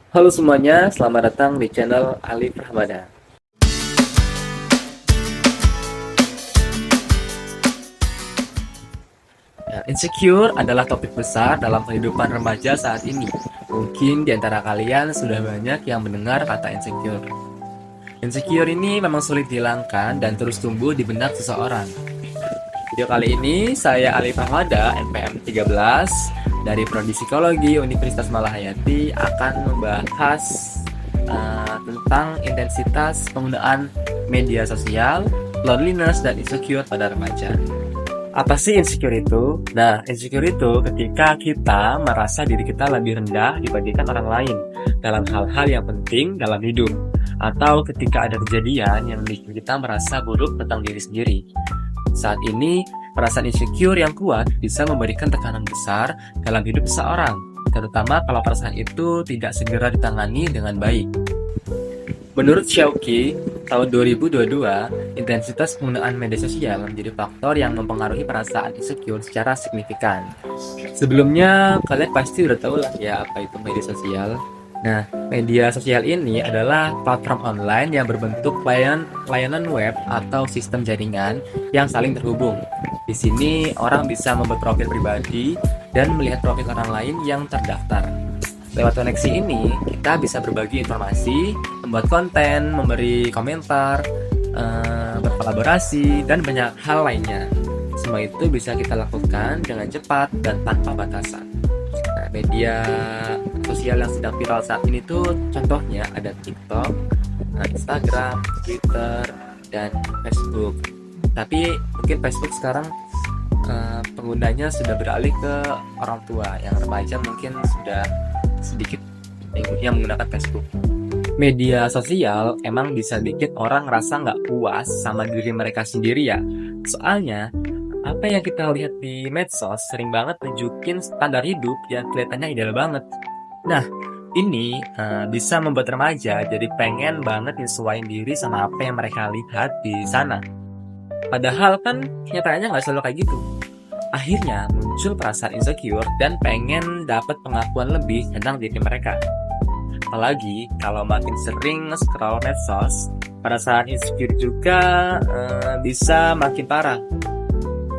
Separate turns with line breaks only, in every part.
Halo semuanya, selamat datang di channel Alif Rahmada. Nah, insecure adalah topik besar dalam kehidupan remaja saat ini. Mungkin di antara kalian sudah banyak yang mendengar kata insecure. Insecure ini memang sulit dihilangkan dan terus tumbuh di benak seseorang. Video kali ini saya Alif Rahmada, NPM 13 dari Prodi Psikologi Universitas Malahayati akan membahas tentang intensitas penggunaan media sosial, loneliness, dan insecure pada remaja. Apa sih insecure itu? Nah, insecure itu ketika kita merasa diri kita lebih rendah dibandingkan orang lain dalam hal-hal yang penting dalam hidup, atau ketika ada kejadian yang bikin kita merasa buruk tentang diri sendiri. Saat ini, perasaan insecure yang kuat bisa memberikan tekanan besar dalam hidup seseorang, terutama kalau perasaan itu tidak segera ditangani dengan baik. Menurut Xiaoqi, tahun 2022, intensitas penggunaan media sosial menjadi faktor yang mempengaruhi perasaan insecure secara signifikan. Sebelumnya, kalian pasti udah tahu lah ya apa itu media sosial. Nah, media sosial ini adalah platform online yang berbentuk layanan web atau sistem jaringan yang saling terhubung. Di sini, orang bisa membuat profil pribadi dan melihat profil orang lain yang terdaftar. Lewat koneksi ini, kita bisa berbagi informasi, membuat konten, memberi komentar, berkolaborasi, dan banyak hal lainnya. Semua itu bisa kita lakukan dengan cepat dan tanpa batasan. Nah, media sosial yang sedang viral saat ini tuh contohnya ada TikTok, Instagram, Twitter, dan Facebook. Tapi mungkin Facebook sekarang penggunanya sudah beralih ke orang tua, yang remaja mungkin sudah sedikit yang menggunakan Facebook. Media sosial emang bisa bikin orang ngerasa nggak puas sama diri mereka sendiri ya. Soalnya, apa yang kita lihat di medsos sering banget nunjukin standar hidup yang kelihatannya ideal banget. Nah, ini bisa membuat remaja jadi pengen banget nyesuaiin diri sama apa yang mereka lihat di sana. Padahal kan kenyataannya nggak selalu kayak gitu. Akhirnya muncul perasaan insecure dan pengen dapat pengakuan lebih tentang diri mereka. Apalagi kalau makin sering scroll medsos, perasaan insecure juga bisa makin parah.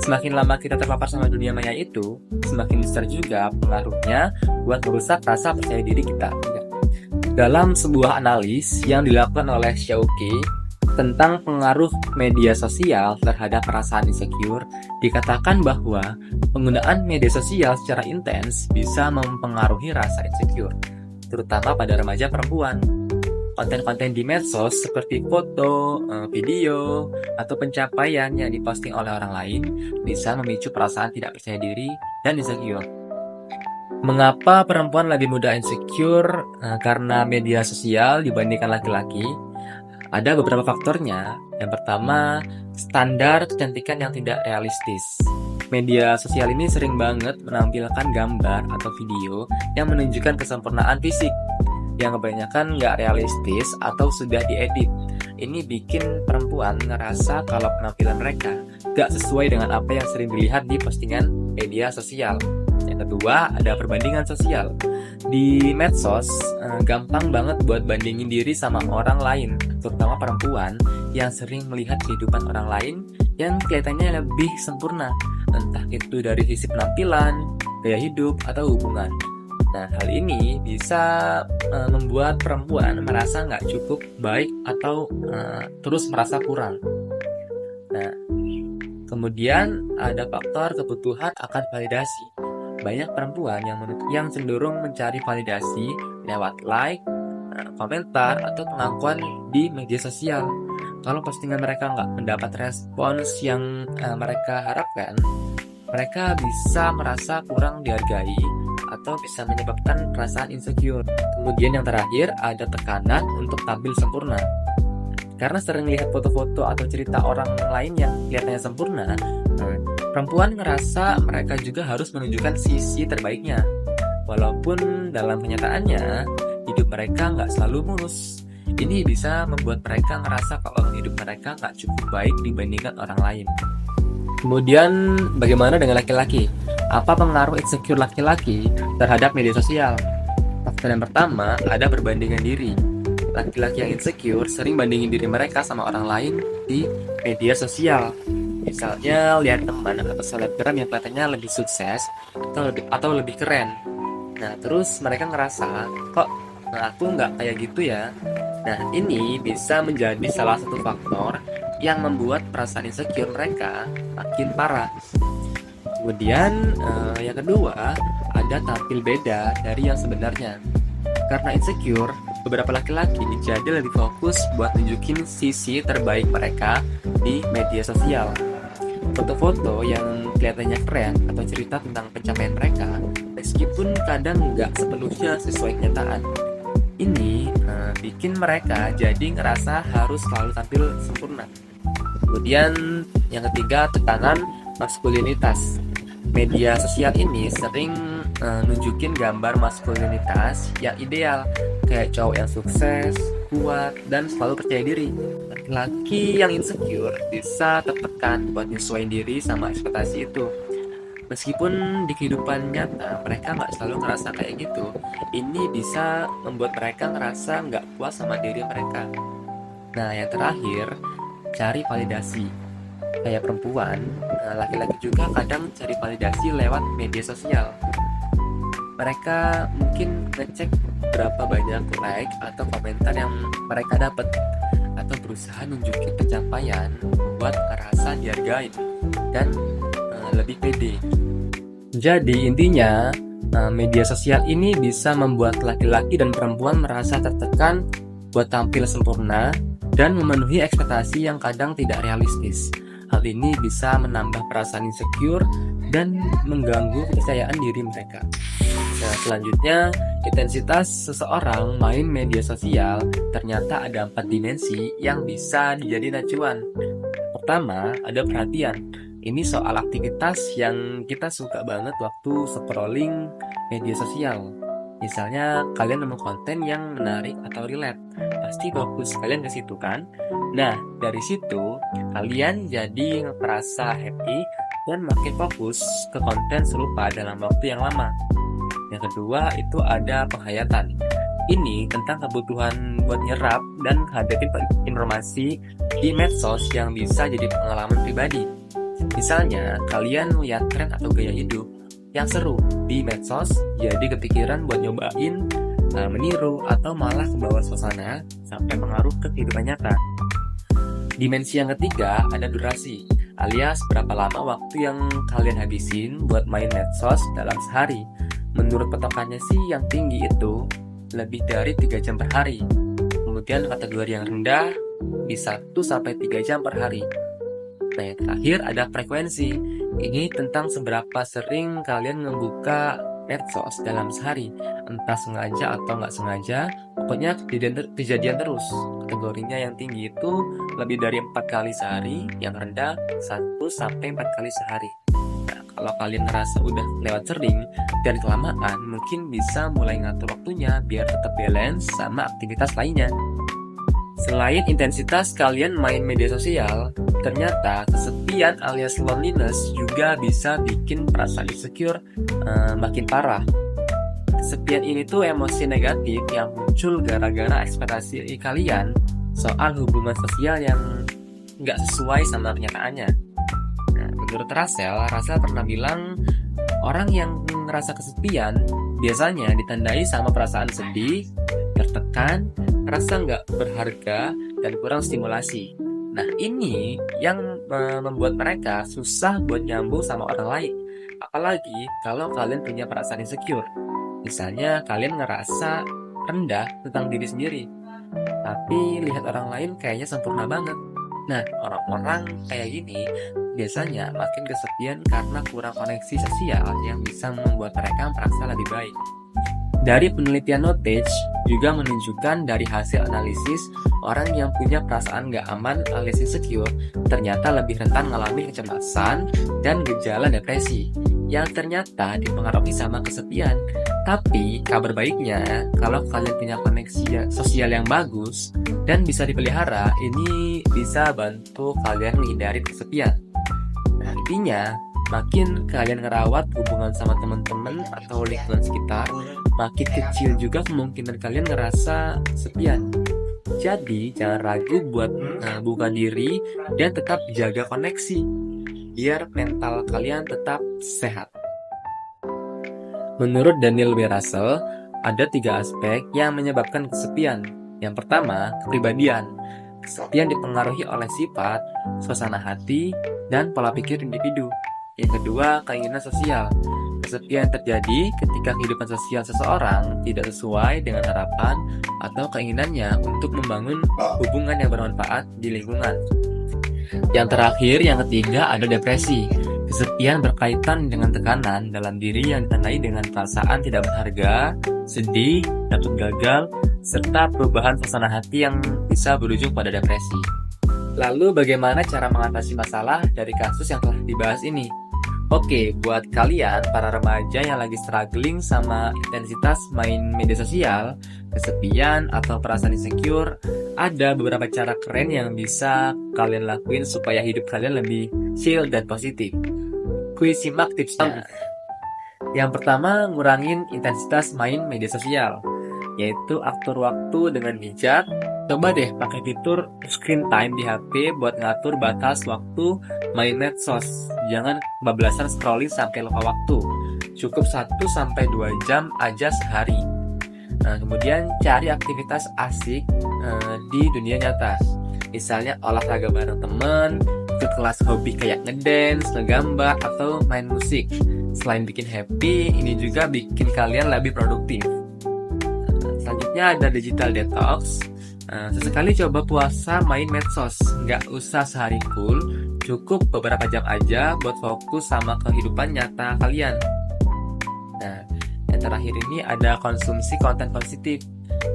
Semakin lama kita terpapar sama dunia maya itu, semakin besar juga pengaruhnya buat merusak rasa percaya diri kita. Dalam sebuah analis yang dilakukan oleh Xiaoqi tentang pengaruh media sosial terhadap perasaan insecure, dikatakan bahwa penggunaan media sosial secara intens bisa mempengaruhi rasa insecure, terutama pada remaja perempuan. Konten-konten di medsos seperti foto, video, atau pencapaian yang diposting oleh orang lain bisa memicu perasaan tidak percaya diri dan insecure. Mengapa perempuan lebih mudah insecure karena media sosial dibandingkan laki-laki? Ada beberapa faktornya. Yang pertama, standar kecantikan yang tidak realistis. Media sosial ini sering banget menampilkan gambar atau video yang menunjukkan kesempurnaan fisik, yang kebanyakan nggak realistis atau sudah diedit. Ini bikin perempuan ngerasa kalau penampilan mereka nggak sesuai dengan apa yang sering dilihat di postingan media sosial. Yang kedua, ada perbandingan sosial. Di medsos, gampang banget buat bandingin diri sama orang lain, terutama perempuan yang sering melihat kehidupan orang lain yang kelihatannya lebih sempurna, entah itu dari sisi penampilan, gaya hidup, atau hubungan. Nah, hal ini bisa membuat perempuan merasa nggak cukup baik atau terus merasa kurang. Nah, kemudian ada faktor kebutuhan akan validasi. Banyak perempuan yang cenderung mencari validasi lewat like, komentar, atau pengakuan di media sosial. Kalau postingan mereka nggak mendapat respons yang mereka harapkan, mereka bisa merasa kurang dihargai atau bisa menyebabkan perasaan insecure. Kemudian yang terakhir, ada tekanan untuk tampil sempurna. Karena sering lihat foto-foto atau cerita orang lain yang kelihatannya sempurna, perempuan ngerasa mereka juga harus menunjukkan sisi terbaiknya. Walaupun dalam kenyataannya, hidup mereka nggak selalu mulus. Ini bisa membuat mereka ngerasa kalau hidup mereka nggak cukup baik dibandingkan orang lain. Kemudian, bagaimana dengan laki-laki? Apa pengaruh insecure laki-laki terhadap media sosial? Dan yang pertama, ada perbandingan diri. Laki-laki yang insecure sering bandingin diri mereka sama orang lain di media sosial. Misalnya lihat teman atau selebgram yang kelihatannya lebih sukses atau lebih keren. Nah, terus mereka ngerasa, kok aku nggak kayak gitu ya? Nah, ini bisa menjadi salah satu faktor yang membuat perasaan insecure mereka makin parah. Kemudian yang kedua, ada tampil beda dari yang sebenarnya. Karena insecure, beberapa laki-laki jadi lebih fokus buat nunjukin sisi terbaik mereka di media sosial. Foto-foto yang kelihatannya keren atau cerita tentang pencapaian mereka, meskipun kadang nggak sepenuhnya sesuai kenyataan. Ini bikin mereka jadi ngerasa harus selalu tampil sempurna. Kemudian yang ketiga, tekanan maskulinitas. Media sosial ini sering nunjukin gambar maskulinitas yang ideal, kayak cowok yang sukses, kuat, dan selalu percaya diri. Laki-laki yang insecure bisa tertekan buat nyesuaiin diri sama ekspektasi itu. Meskipun di kehidupan nyata mereka nggak selalu ngerasa kayak gitu, ini bisa membuat mereka ngerasa nggak puas sama diri mereka. Nah, yang terakhir, cari validasi. Kayak perempuan, laki-laki juga kadang cari validasi lewat media sosial. Mereka mungkin ngecek berapa banyak like atau komentar yang mereka dapat, atau berusaha nunjukin pencapaian buat ngerasa dihargain dan lebih pede. Jadi intinya, media sosial ini bisa membuat laki-laki dan perempuan merasa tertekan buat tampil sempurna dan memenuhi ekspektasi yang kadang tidak realistis. Hal ini bisa menambah perasaan insecure dan mengganggu kepercayaan diri mereka. Nah, selanjutnya, intensitas seseorang main media sosial ternyata ada 4 dimensi yang bisa dijadiin acuan. Pertama, ada perhatian. Ini soal aktivitas yang kita suka banget waktu scrolling media sosial. Misalnya kalian nemu konten yang menarik atau relate, pasti fokus kalian ke situ kan? Nah, dari situ kalian jadi merasa happy dan makin fokus ke konten serupa dalam waktu yang lama. Yang kedua itu ada penghayatan. Ini tentang kebutuhan buat nyerap dan hadapin informasi di medsos yang bisa jadi pengalaman pribadi. Misalnya kalian lihat tren atau gaya hidup yang seru di medsos, jadi kepikiran buat nyobain, meniru, atau malah kebawa suasana sampai pengaruh ke kehidupan nyata. Dimensi yang ketiga ada durasi, alias berapa lama waktu yang kalian habisin buat main medsos dalam sehari. Menurut patokannya sih yang tinggi itu lebih dari 3 jam per hari. Kemudian kategori yang rendah bisa 1-3 jam per hari. Nah, yang terakhir ada frekuensi. Ini tentang seberapa sering kalian membuka medsos dalam sehari, entah sengaja atau nggak sengaja, pokoknya kejadian terus. Kategorinya yang tinggi itu lebih dari 4 kali sehari, yang rendah 1-4 kali sehari. Nah, kalau kalian ngerasa udah lewat sering dan kelamaan, mungkin bisa mulai ngatur waktunya biar tetap balance sama aktivitas lainnya. Selain intensitas kalian main media sosial, ternyata kesepian alias loneliness juga bisa bikin perasaan insecure makin parah. Kesepian ini tuh emosi negatif yang muncul gara-gara ekspektasi kalian soal hubungan sosial yang nggak sesuai sama kenyataannya. Nah, menurut Russell pernah bilang, orang yang ngerasa kesepian biasanya ditandai sama perasaan sedih, tertekan, rasa nggak berharga, dan kurang stimulasi. Nah, ini yang membuat mereka susah buat nyambung sama orang lain. Apalagi kalau kalian punya perasaan insecure. Misalnya kalian ngerasa rendah tentang diri sendiri, tapi lihat orang lain kayaknya sempurna banget. Nah, orang-orang kayak gini biasanya makin kesepian karena kurang koneksi sosial yang bisa membuat mereka merasa lebih baik. Dari penelitian Knowledge juga menunjukkan dari hasil analisis, orang yang punya perasaan gak aman alias insecure ternyata lebih rentan mengalami kecemasan dan gejala depresi yang ternyata dipengaruhi sama kesepian. Tapi kabar baiknya, kalau kalian punya koneksi sosial yang bagus dan bisa dipelihara, ini bisa bantu kalian menghindari kesepian. Nah, intinya makin kalian ngerawat hubungan sama teman-teman atau lingkungan sekitar, makin kecil juga kemungkinan kalian ngerasa kesepian. Jadi jangan ragu buat buka diri dan tetap jaga koneksi biar mental kalian tetap sehat. Menurut Daniel W. Russell, ada 3 aspek yang menyebabkan kesepian. Yang pertama, kepribadian. Kesepian dipengaruhi oleh sifat, suasana hati, dan pola pikir individu. Yang kedua, keinginan sosial. Kesepian terjadi ketika kehidupan sosial seseorang tidak sesuai dengan harapan atau keinginannya untuk membangun hubungan yang bermanfaat di lingkungan. Yang terakhir, yang ketiga, ada depresi. Kesepian berkaitan dengan tekanan dalam diri yang ditandai dengan perasaan tidak berharga, sedih, takut gagal, serta perubahan suasana hati yang bisa berujung pada depresi. Lalu bagaimana cara mengatasi masalah dari kasus yang telah dibahas ini? Oke, buat kalian para remaja yang lagi struggling sama intensitas main media sosial, kesepian, atau perasaan insecure, ada beberapa cara keren yang bisa kalian lakuin supaya hidup kalian lebih chill dan positif. Kuis simak tipsnya. Yang pertama, ngurangin intensitas main media sosial, yaitu atur waktu dengan bijak. Coba deh pakai fitur screen time di HP buat ngatur batas waktu main medsos. Jangan kebablasan scrolling sampai lupa waktu. Cukup 1-2 jam aja sehari. Kemudian cari aktivitas asik di dunia nyata. Misalnya olahraga bareng temen, ikut kelas hobi kayak ngedance, ngegambar, atau main musik. Selain bikin happy, ini juga bikin kalian lebih produktif. Selanjutnya ada digital detox. Sesekali coba puasa main medsos, nggak usah sehari full, cukup beberapa jam aja buat fokus sama kehidupan nyata kalian. Nah, yang terakhir ini ada konsumsi konten positif,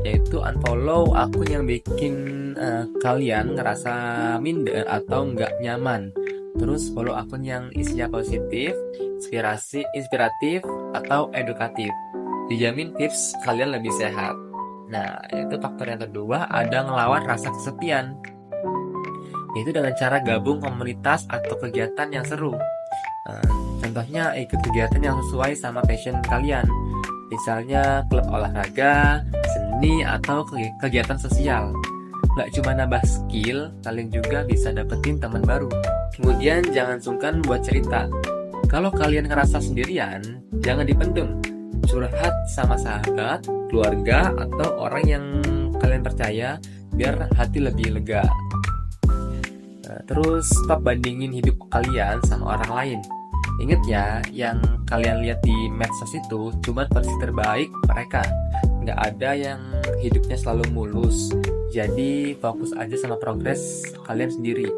yaitu unfollow akun yang bikin kalian ngerasa minder atau nggak nyaman. Terus follow akun yang isinya positif, inspiratif, atau edukatif. Dijamin tips kalian lebih sehat. Nah, itu faktor yang kedua, ada ngelawan rasa kesepian, yaitu dengan cara gabung komunitas atau kegiatan yang seru. Contohnya ikut kegiatan yang sesuai sama passion kalian, misalnya klub olahraga, seni, atau kegiatan sosial. Nggak cuma nambah skill, kalian juga bisa dapetin teman baru. Kemudian jangan sungkan buat cerita. Kalau kalian ngerasa sendirian, jangan dipendem. Curhat sama sahabat, keluarga, atau orang yang kalian percaya biar hati lebih lega. Terus stop bandingin hidup kalian sama orang lain. Ingat ya, yang kalian lihat di medsos itu cuma versi terbaik mereka. Nggak ada yang hidupnya selalu mulus. Jadi fokus aja sama progres kalian sendiri.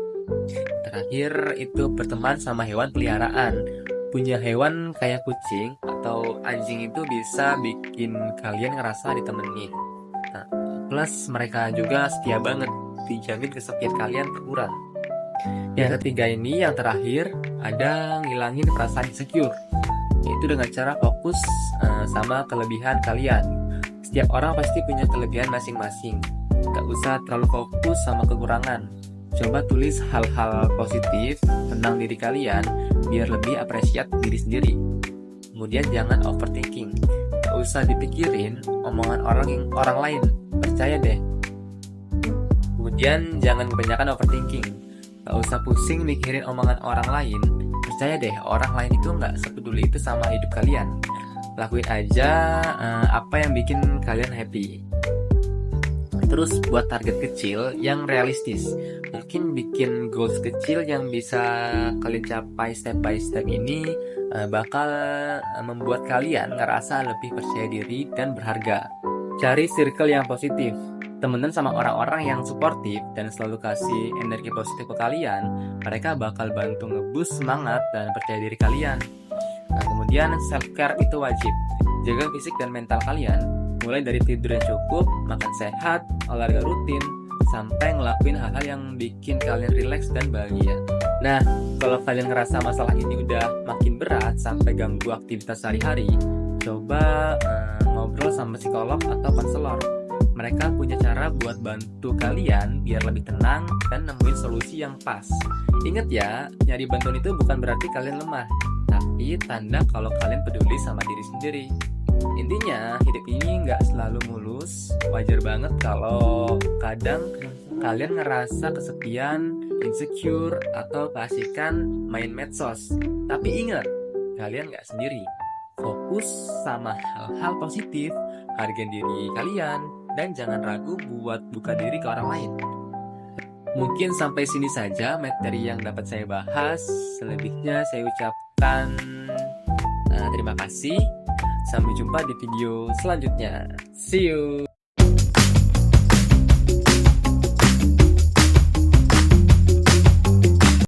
Terakhir itu berteman sama hewan peliharaan. Punya hewan kayak kucing atau anjing itu bisa bikin kalian ngerasa ditemenin. Plus mereka juga setia banget, dijamin kesepian kalian berkurang. Yang ketiga ini, yang terakhir, ada ngilangin perasaan insecure, yaitu dengan cara fokus sama kelebihan kalian. Setiap orang pasti punya kelebihan masing-masing. Gak usah terlalu fokus sama kekurangan. Coba tulis hal-hal positif tentang diri kalian biar lebih apresiat diri sendiri. Kemudian jangan overthinking. Gak usah dipikirin omongan orang lain. Percaya deh. Kemudian jangan kebanyakan overthinking. Gak usah pusing mikirin omongan orang lain. Percaya deh, orang lain itu gak sepeduli itu sama hidup kalian. Lakuin aja apa yang bikin kalian happy. Terus buat target kecil yang realistis. Mungkin bikin goals kecil yang bisa kalian capai step by step ini bakal membuat kalian ngerasa lebih percaya diri dan berharga. Cari circle yang positif. Temenan sama orang-orang yang suportif dan selalu kasih energi positif ke kalian. Mereka bakal bantu ngeboost semangat dan percaya diri kalian. Kemudian self-care itu wajib. Jaga fisik dan mental kalian. Mulai dari tidur yang cukup, makan sehat, olahraga rutin, sampai ngelakuin hal-hal yang bikin kalian rileks dan bahagia. Nah, kalau kalian ngerasa masalah ini udah makin berat sampai ganggu aktivitas sehari-hari, coba ngobrol sama psikolog atau konselor. Mereka punya cara buat bantu kalian biar lebih tenang dan nemuin solusi yang pas. Ingat ya, nyari bantuan itu bukan berarti kalian lemah, tapi tanda kalau kalian peduli sama diri sendiri. Intinya, hidup ini nggak selalu mulus. Wajar banget kalau kadang kalian ngerasa kesepian, insecure, atau keasikan main medsos. Tapi ingat, kalian nggak sendiri. Fokus sama hal-hal positif, hargain diri kalian, dan jangan ragu buat buka diri ke orang lain. Mungkin sampai sini saja materi yang dapat saya bahas. Selebihnya saya ucapkan terima kasih. Sampai jumpa di video selanjutnya. See you.